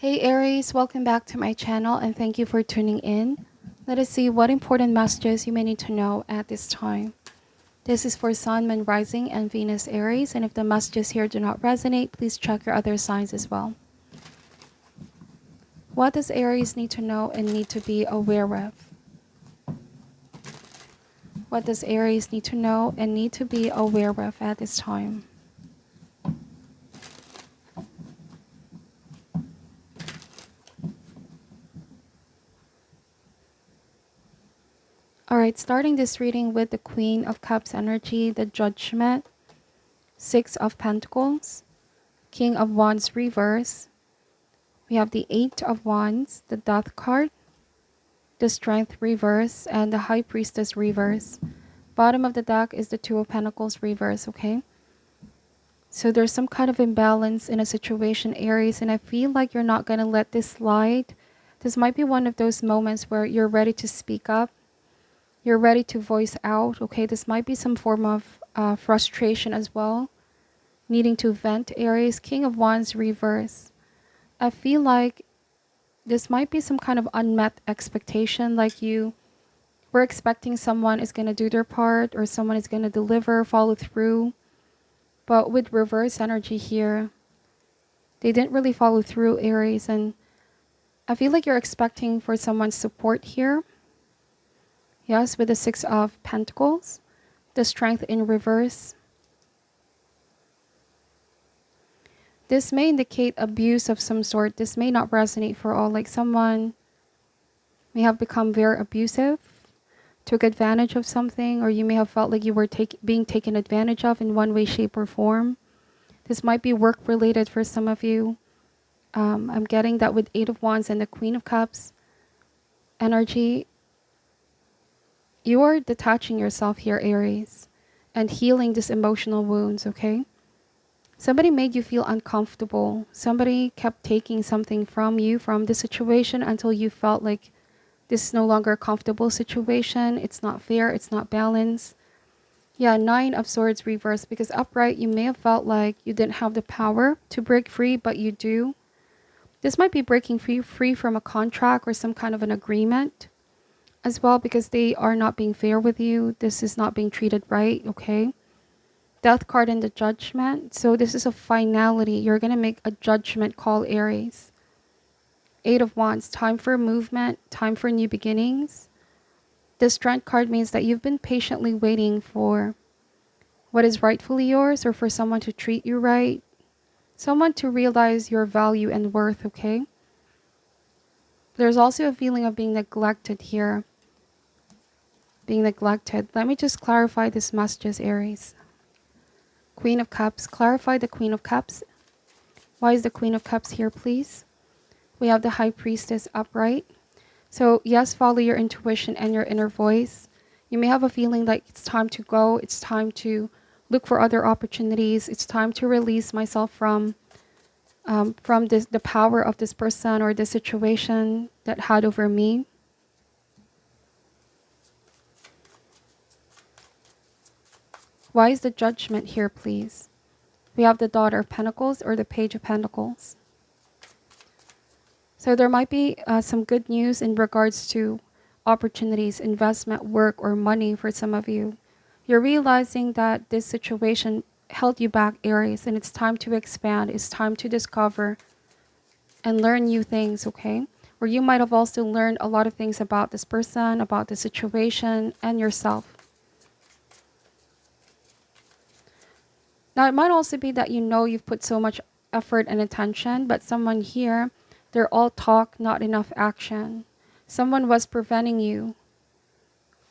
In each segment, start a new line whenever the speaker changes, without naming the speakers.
Hey Aries, welcome back to my channel and thank you for tuning in. Let us see what important messages you may need to know at this time. This is for Sun, Moon, Rising, and Venus Aries, and if the messages here do not resonate, please check your other signs as well. What does Aries need to know and need to be aware of? What does Aries need to know and need to be aware of at this time? Alright, starting this reading with the Queen of Cups energy, the Judgment, Six of Pentacles, King of Wands reverse. We have the Eight of Wands, the Death card, the Strength reverse, and the High Priestess reverse. Bottom of the deck is the Two of Pentacles reverse, okay? So there's some kind of imbalance in a situation, Aries, and I feel like you're not going to let this slide. This might be one of those moments where you're ready to speak up. You're ready to voice out, okay? This might be some form of frustration as well. Needing to vent, Aries. King of Wands reverse. I feel like this might be some kind of unmet expectation, like you were expecting someone is going to do their part or someone is going to deliver, follow through. But with reverse energy here, they didn't really follow through, Aries. And I feel like you're expecting for someone's support here. Yes, with the Six of Pentacles, the Strength in reverse. This may indicate abuse of some sort. This may not resonate for all. Like someone may have become very abusive, took advantage of something, or you may have felt like you were being taken advantage of in one way, shape, or form. This might be work related for some of you. I'm getting that with Eight of Wands and the Queen of Cups energy. You are detaching yourself here, Aries, and healing these emotional wounds, okay? Somebody made you feel uncomfortable. Somebody kept taking something from you, from the situation, until you felt like this is no longer a comfortable situation. It's not fair. It's not balanced. Yeah, Nine of Swords reverse, because upright, you may have felt like you didn't have the power to break free, but you do. This might be breaking free from a contract or some kind of an agreement as well, because they are not being fair with you. This is not being treated right, okay? Death card in the Judgment. So this is a finality. You're going to make a judgment call, Aries. Eight of Wands, time for movement, time for new beginnings. The Strength card means that you've been patiently waiting for what is rightfully yours, or for someone to treat you right. Someone to realize your value and worth, okay? There's also a feeling of being neglected here. Being neglected. Let me just clarify this messages, Aries. Queen of Cups. Clarify the Queen of Cups. Why is the Queen of Cups here, please? We have the High Priestess upright. So yes, follow your intuition and your inner voice. You may have a feeling like it's time to go. It's time to look for other opportunities. It's time to release myself from the power of this person or the situation that had over me. Why is the Judgment here, please? We have the Daughter of Pentacles or the Page of Pentacles. So there might be some good news in regards to opportunities, investment, work, or money for some of you. You're realizing that this situation held you back, Aries, and it's time to expand. It's time to discover and learn new things, okay? Or you might have also learned a lot of things about this person, about the situation, and yourself. Now, it might also be that you know you've put so much effort and attention, but someone here, they're all talk, not enough action. Someone was preventing you,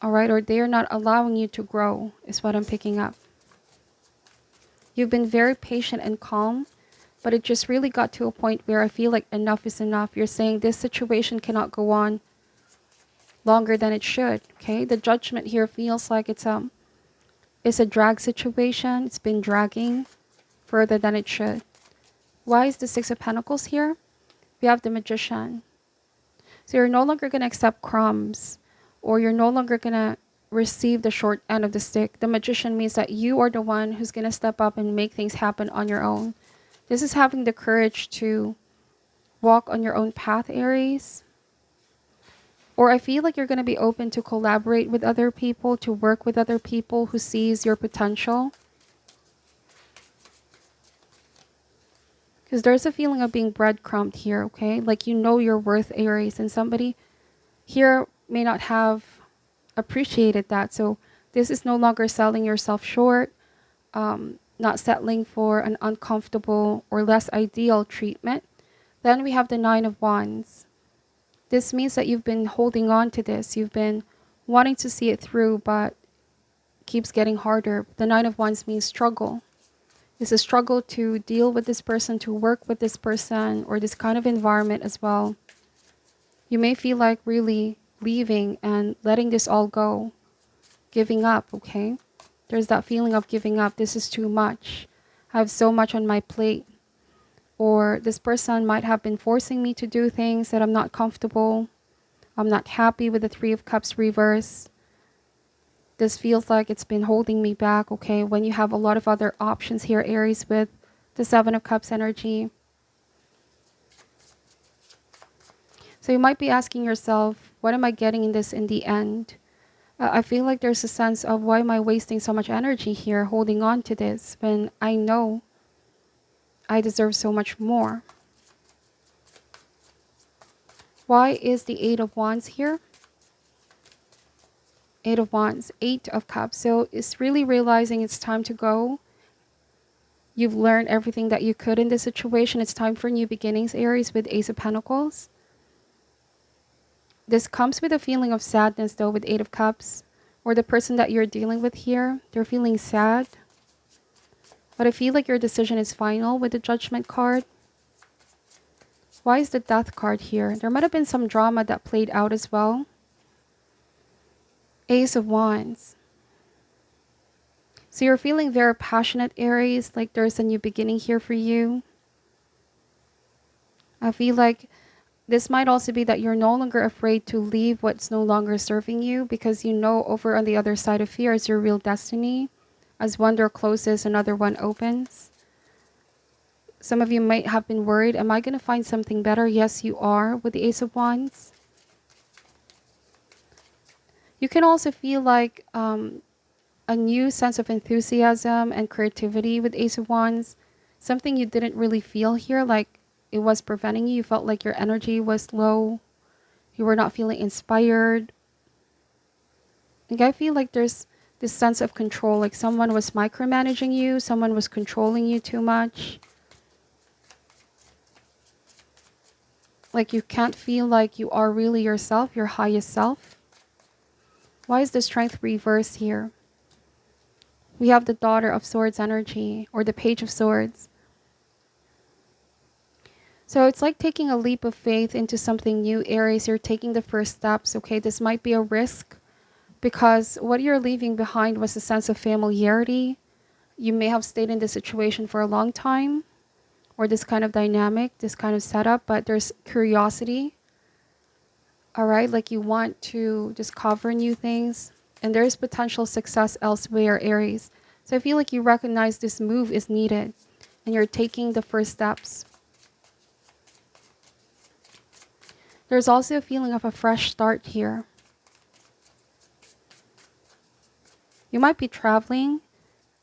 all right? Or they're not allowing you to grow, is what I'm picking up. You've been very patient and calm, but it just really got to a point where I feel like enough is enough. You're saying this situation cannot go on longer than it should, okay? The Judgment here feels like it's a drag situation. It's been dragging further than it should. Why is the Six of Pentacles here? We have the Magician. So you're no longer going to accept crumbs, or you're no longer going to receive the short end of the stick. The Magician means that you are the one who's going to step up and make things happen on your own. This is having the courage to walk on your own path, Aries. Or I feel like you're going to be open to collaborate with other people, to work with other people who sees your potential. Because there's a feeling of being breadcrumbed here, okay? Like you know your worth, Aries, and somebody here may not have appreciated that. So this is no longer selling yourself short, not settling for an uncomfortable or less ideal treatment. Then we have the Nine of Wands. This means that you've been holding on to this. You've been wanting to see it through, but keeps getting harder. The Nine of Wands means struggle. It's a struggle to deal with this person, to work with this person, or this kind of environment as well. You may feel like really leaving and letting this all go, giving up, okay? There's that feeling of giving up. This is too much. I have so much on my plate. Or this person might have been forcing me to do things that I'm not comfortable. I'm not happy with the Three of Cups reverse. This feels like it's been holding me back, okay? When you have a lot of other options here, Aries, with the Seven of Cups energy. So you might be asking yourself, what am I getting in this in the end? I feel like there's a sense of, why am I wasting so much energy here holding on to this when I know I deserve so much more? Why is the Eight of Wands here? Eight of Wands, Eight of Cups. So it's really realizing it's time to go. You've learned everything that you could in this situation. It's time for new beginnings, Aries, with Ace of Pentacles. This comes with a feeling of sadness, though, with Eight of Cups. Or the person that you're dealing with here, they're feeling sad. But I feel like your decision is final with the Judgment card. Why is the Death card here? There might have been some drama that played out as well. Ace of Wands. So you're feeling very passionate, Aries, like there's a new beginning here for you. I feel like this might also be that you're no longer afraid to leave what's no longer serving you, because you know over on the other side of fear is your real destiny. As one door closes, another one opens. Some of you might have been worried, am I going to find something better? Yes, you are with the Ace of Wands. You can also feel like a new sense of enthusiasm and creativity with Ace of Wands. Something you didn't really feel here, like it was preventing you. You felt like your energy was low. You were not feeling inspired. Like I feel like there's this sense of control, like someone was micromanaging you, someone was controlling you too much. Like you can't feel like you are really yourself, your highest self. Why is the Strength reverse here? We have the Daughter of Swords energy, or the Page of Swords. So it's like taking a leap of faith into something new, Aries. You're taking the first steps, okay? This might be a risk because what you're leaving behind was a sense of familiarity. You may have stayed in this situation for a long time, or this kind of dynamic, this kind of setup, but there's curiosity. All right, like you want to discover new things, and there's potential success elsewhere, Aries. So I feel like you recognize this move is needed, and you're taking the first steps. There's also a feeling of a fresh start here. You might be traveling,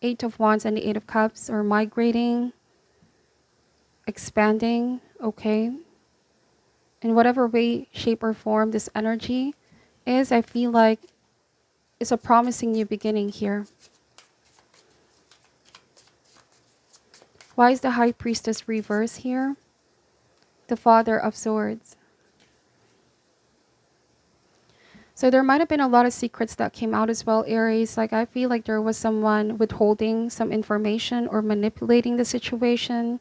Eight of Wands and the Eight of Cups, or migrating, expanding, okay? In whatever way, shape, or form this energy is, I feel like it's a promising new beginning here. Why is the High Priestess reverse here? The Father of Swords. So there might have been a lot of secrets that came out as well, Aries. Like I feel like there was someone withholding some information or manipulating the situation,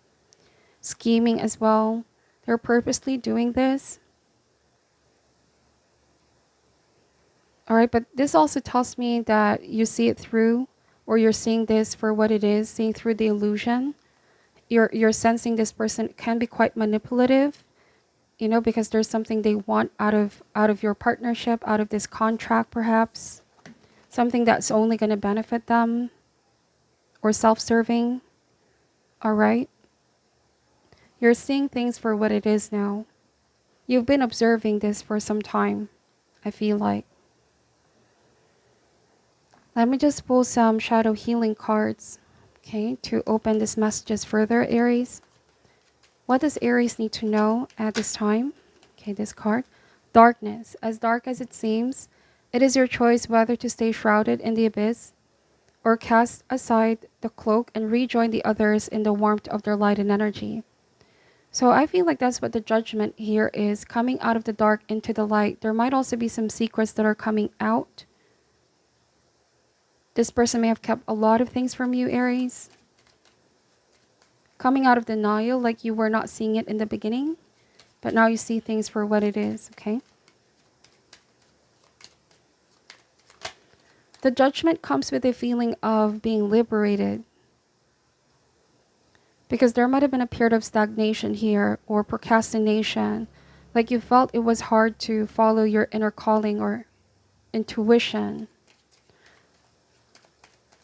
scheming as well. They're purposely doing this. All right, but this also tells me that you see it through, or you're seeing this for what it is, seeing through the illusion. You're sensing this person can be quite manipulative, you know, because there's something they want out of your partnership, out of this contract perhaps. Something that's only going to benefit them, or self-serving. All right. You're seeing things for what it is now. You've been observing this for some time, I feel like. Let me just pull some shadow healing cards, okay, to open these messages further, Aries. What does Aries need to know at this time? Okay, this card. Darkness. As dark as it seems, it is your choice whether to stay shrouded in the abyss or cast aside the cloak and rejoin the others in the warmth of their light and energy. So I feel like that's what the judgment here is, coming out of the dark into the light. There might also be some secrets that are coming out. This person may have kept a lot of things from you, Aries. Coming out of denial, like you were not seeing it in the beginning, but now you see things for what it is, okay? The judgment comes with a feeling of being liberated, because there might have been a period of stagnation here or procrastination. Like you felt it was hard to follow your inner calling or intuition.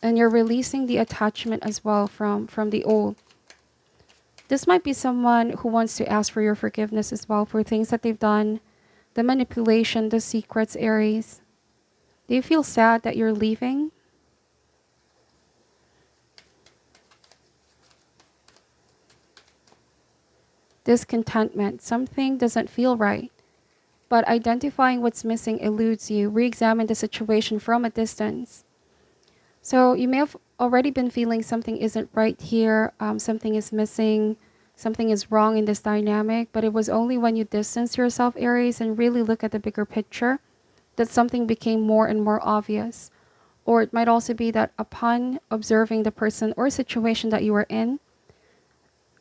And you're releasing the attachment as well from the old. This might be someone who wants to ask for your forgiveness as well for things that they've done, the manipulation, the secrets, Aries. Do you feel sad that you're leaving? Discontentment. Something doesn't feel right. But identifying what's missing eludes you. Re-examine the situation from a distance. So you may have already been feeling something isn't right here, something is missing, something is wrong in this dynamic, but it was only when you distance yourself, Aries, and really look at the bigger picture that something became more and more obvious. Or it might also be that upon observing the person or situation that you were in,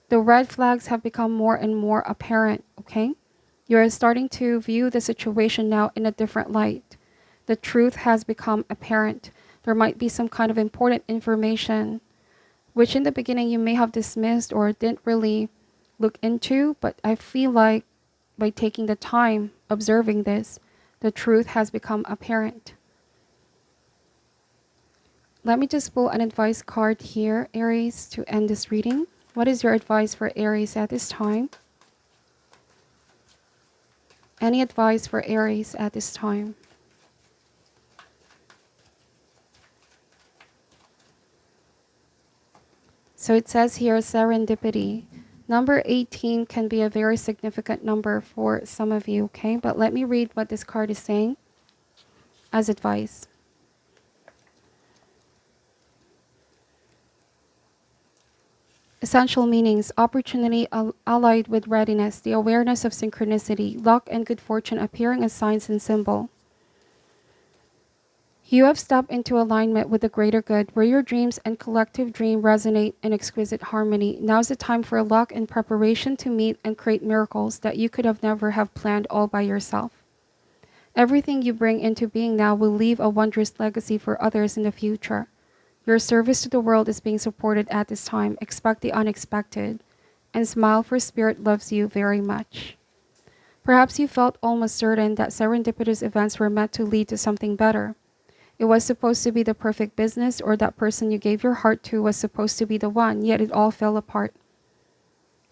the red flags have become more and more apparent, okay? You're starting to view the situation now in a different light. The truth has become apparent. There might be some kind of important information, which in the beginning you may have dismissed or didn't really look into, but I feel like by taking the time observing this, the truth has become apparent. Let me just pull an advice card here, Aries, to end this reading. What is your advice for Aries at this time? Any advice for Aries at this time? So it says here, serendipity. Number 18 can be a very significant number for some of you, okay? But let me read what this card is saying as advice. Essential meanings: opportunity allied with readiness, the awareness of synchronicity, luck and good fortune appearing as signs and symbol. You have stepped into alignment with the greater good, where your dreams and collective dream resonate in exquisite harmony. Now's the time for luck and preparation to meet and create miracles that you could have never have planned all by yourself. Everything you bring into being now will leave a wondrous legacy for others in the future. Your service to the world is being supported at this time. Expect the unexpected and smile, for Spirit loves you very much. Perhaps you felt almost certain that serendipitous events were meant to lead to something better. It was supposed to be the perfect business, or that person you gave your heart to was supposed to be the one, yet it all fell apart.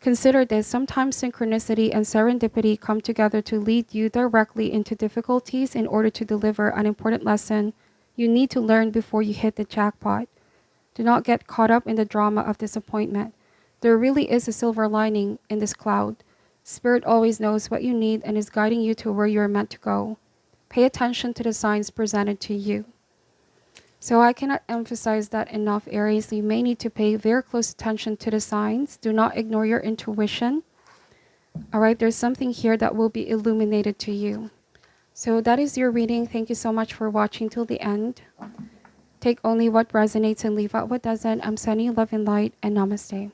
Consider this: sometimes synchronicity and serendipity come together to lead you directly into difficulties in order to deliver an important lesson you need to learn before you hit the jackpot. Do not get caught up in the drama of disappointment. There really is a silver lining in this cloud. Spirit always knows what you need and is guiding you to where you are meant to go. Pay attention to the signs presented to you. So I cannot emphasize that enough, Aries. You may need to pay very close attention to the signs. Do not ignore your intuition. All right, there's something here that will be illuminated to you. So that is your reading. Thank you so much for watching till the end. Take only what resonates and leave out what doesn't. I'm sending you love and light, and namaste.